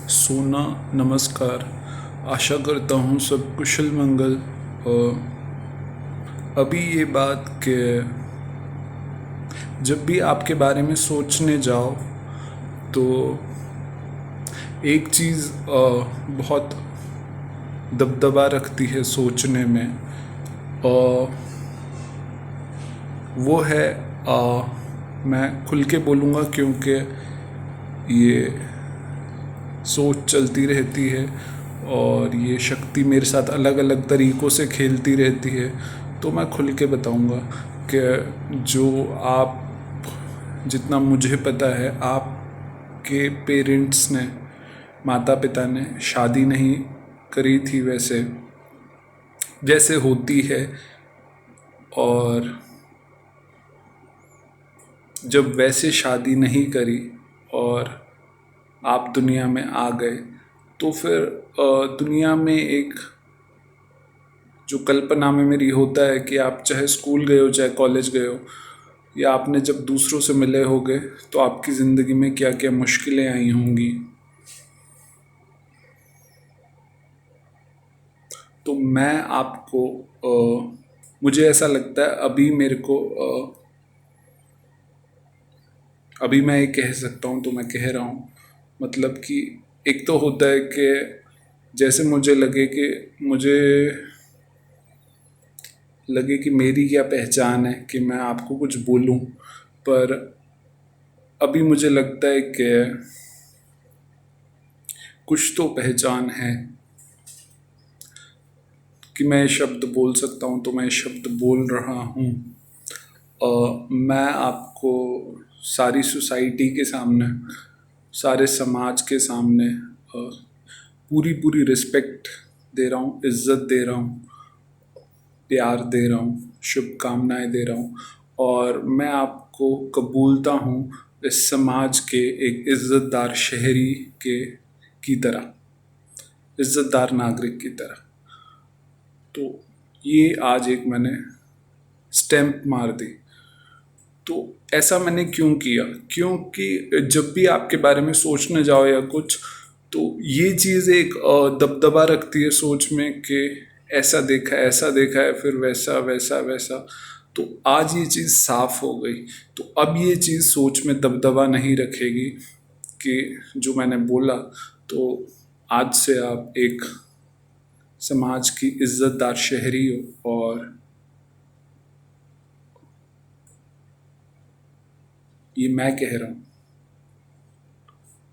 सोना, नमस्कार। आशा करता हूँ सब कुशल मंगल। अभी ये बात कि जब भी आपके बारे में सोचने जाओ तो एक चीज़ बहुत दबदबा रखती है सोचने में। और वो है, मैं खुल के बोलूँगा क्योंकि ये सोच चलती रहती है और ये शक्ति मेरे साथ अलग अलग तरीक़ों से खेलती रहती है। तो मैं खुल के बताऊँगा कि जो आप, जितना मुझे पता है, आपके पेरेंट्स ने, माता पिता ने शादी नहीं करी थी वैसे जैसे होती है। और जब वैसे शादी नहीं करी और आप दुनिया में आ गए तो फिर दुनिया में एक जो कल्पना में मेरी होता है कि आप चाहे स्कूल गए हो चाहे कॉलेज गए हो, या आपने जब दूसरों से मिले होगे तो आपकी ज़िंदगी में क्या क्या मुश्किलें आई होंगी। तो मैं आपको, मुझे ऐसा लगता है अभी मेरे को, अभी मैं ये कह सकता हूँ तो मैं कह रहा हूँ। मतलब कि एक तो होता है कि जैसे मुझे लगे कि मेरी क्या पहचान है कि मैं आपको कुछ बोलूं। पर अभी मुझे लगता है कि कुछ तो पहचान है कि मैं ये शब्द बोल सकता हूं, तो मैं ये शब्द बोल रहा हूं। मैं आपको सारी सोसाइटी के सामने, सारे समाज के सामने पूरी पूरी रिस्पेक्ट दे रहा हूँ, इज़्ज़त दे रहा हूँ, प्यार दे रहा हूँ, शुभकामनाएं दे रहा हूँ। और मैं आपको कबूलता हूँ इस समाज के एक इज़्ज़तदार शहरी के की तरह, इज़्ज़तदार नागरिक की तरह। तो ये आज एक मैंने स्टैम्प मार दी। तो ऐसा मैंने क्यों किया? क्योंकि जब भी आपके बारे में सोचने जाओ या कुछ, तो ये चीज़ एक दबदबा रखती है सोच में कि ऐसा देखा है, फिर वैसा वैसा वैसा। तो आज ये चीज़ साफ हो गई। तो अब ये चीज़ सोच में दबदबा नहीं रखेगी कि जो मैंने बोला। तो आज से आप एक समाज की इज़्ज़तदार शहरी हो। और ये मैं कह रहा हूँ,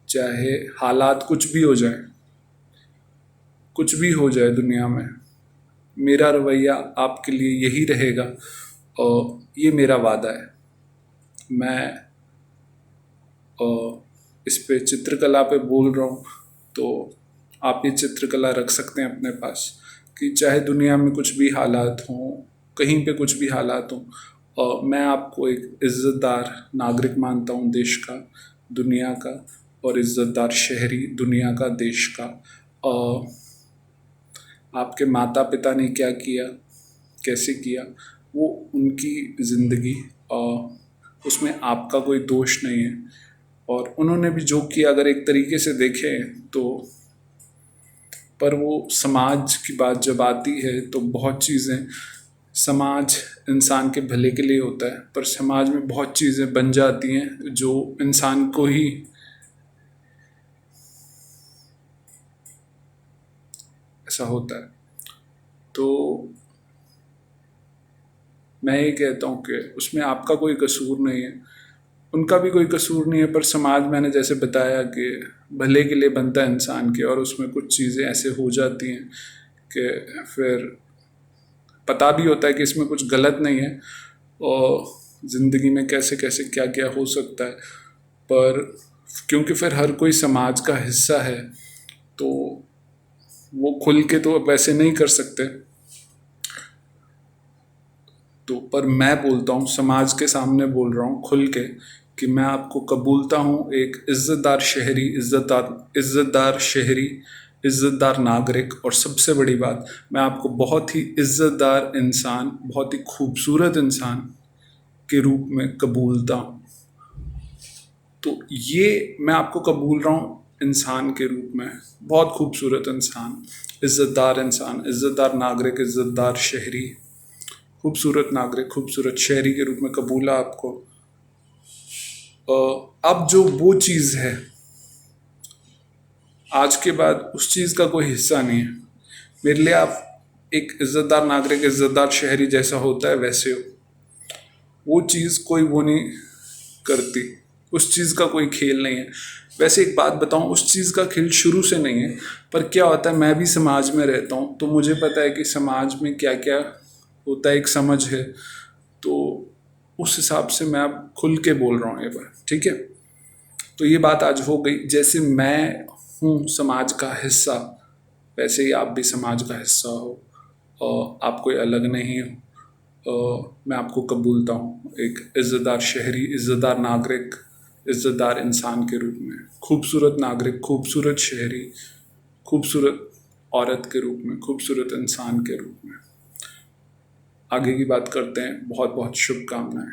चाहे हालात कुछ भी हो जाए, कुछ भी हो जाए दुनिया में, मेरा रवैया आपके लिए यही रहेगा। और ये मेरा वादा है। मैं इस पे चित्रकला पे बोल रहा हूँ, तो आप ये चित्रकला रख सकते हैं अपने पास कि चाहे दुनिया में कुछ भी हालात हों, कहीं पे कुछ भी हालात हों, और मैं आपको एक इज़्ज़तदार नागरिक मानता हूँ देश का, दुनिया का, और इज़्ज़तदार शहरी दुनिया का, देश का। और आपके माता पिता ने क्या किया, कैसे किया, वो उनकी ज़िंदगी, और उसमें आपका कोई दोष नहीं है। और उन्होंने भी जो किया, अगर एक तरीके से देखें तो, पर वो समाज की बात जब आती है तो बहुत चीज़ें, समाज इंसान के भले के लिए होता है, पर समाज में बहुत चीज़ें बन जाती हैं जो इंसान को ही ऐसा होता है। तो मैं ये कहता हूँ कि उसमें आपका कोई कसूर नहीं है, उनका भी कोई कसूर नहीं है, पर समाज, मैंने जैसे बताया कि भले के लिए बनता है इंसान के, और उसमें कुछ चीज़ें ऐसे हो जाती हैं कि फिर पता भी होता है कि इसमें कुछ गलत नहीं है और ज़िंदगी में कैसे कैसे क्या क्या हो सकता है। पर क्योंकि फिर हर कोई समाज का हिस्सा है, तो वो खुल के तो वैसे नहीं कर सकते। तो पर मैं बोलता हूँ, समाज के सामने बोल रहा हूँ खुल के, कि मैं आपको कबूलता हूँ एक इज़्ज़तदार शहरी, इज़्ज़तदार शहरी, इज़्ज़तदार नागरिक, और सबसे बड़ी बात, मैं आपको बहुत ही इज़्ज़तदार इंसान, बहुत ही खूबसूरत इंसान के रूप में कबूलता हूँ। तो ये मैं आपको कबूल रहा हूँ इंसान के रूप में, बहुत खूबसूरत इंसान, इज़्ज़तदार नागरिक, इज़्ज़तदार शहरी, खूबसूरत नागरिक, खूबसूरत शहरी के रूप में कबूला आपको। अब जो वो चीज़ है, आज के बाद उस चीज़ का कोई हिस्सा नहीं है। मेरे लिए आप एक इज़्ज़तदार नागरिक, इज़्ज़तदार शहरी जैसा होता है वैसे हो। वो चीज़ कोई वो नहीं करती, उस चीज़ का कोई खेल नहीं है। वैसे एक बात बताऊं, उस चीज़ का खेल शुरू से नहीं है, पर क्या होता है, मैं भी समाज में रहता हूं तो मुझे पता है कि समाज में क्या क्या होता है, एक समझ है। तो उस हिसाब से मैं अब खुल के बोल रहा हूँ ये बात, ठीक है। तो ये बात आज हो गई। जैसे मैं हूँ समाज का हिस्सा, वैसे ही आप भी समाज का हिस्सा हो, और आप कोई अलग नहीं हो। मैं आपको कबूलता हूँ एक इज़्ज़तदार शहरी, इज़्ज़तदार नागरिक, इज़्ज़तदार इंसान के रूप में, खूबसूरत नागरिक, खूबसूरत शहरी, खूबसूरत औरत के रूप में, खूबसूरत इंसान के रूप में। आगे की बात करते हैं। बहुत बहुत शुभकामनाएं।